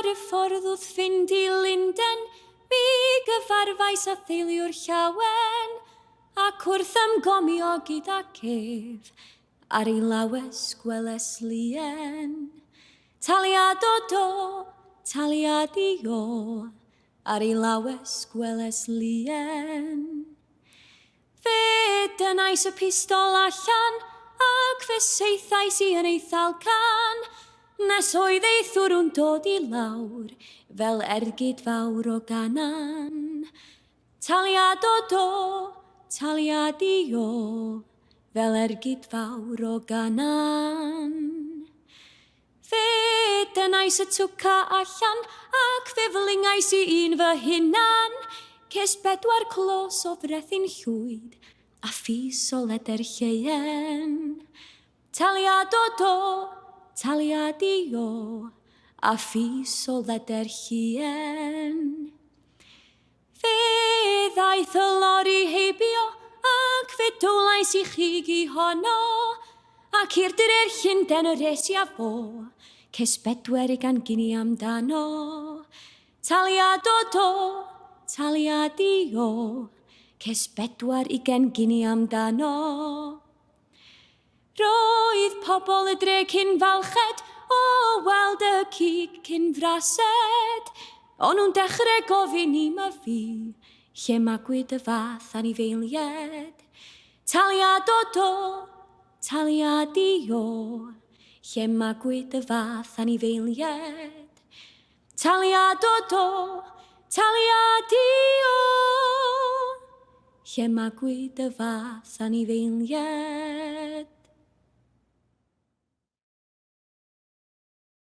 ar y ffordd wrth fynd I Lunden, mi gyfarfais a theulu'r llawen, ac wrth ymgomio gyda cef, ar ei lawes gweles lien. Taliad o do, taliad I o, ar ei lawes gweles lien. Fe dynais y pistol allan, ac fe seithais I yn ei thalcan, nes oedd ei thwrw'n dod I lawr, fel ergyd fawr o ganan. Taliad o do, taliad I o, fel ergyd fawr o ganan. Fe dynais y twca allan, ac fe flingais I un fy hunan, ces 4 clos o frethin llwyd, a ffis o leder lleien. Taliad o do, taliad I o, a ffis o leder lleien. Fe ddaeth y lori heibio, ac fe dwlais I chig I honno, ac i'r dyrer Llundain y resi a fo, ces 4 gini amdano. Taliad o do, taliad I o, ces 4 gini amdano. Roedd pobl y dre cyn falched o weld y cig cyn frased, o'n nhw'n dechrau gofyn I fi, lle magwyd y fath anifeilied. Taliad o do, taliad I o, lle magwyd y fath anifeilied. Taliad o do, taliad I o, lle magwyd y fath anifeilied.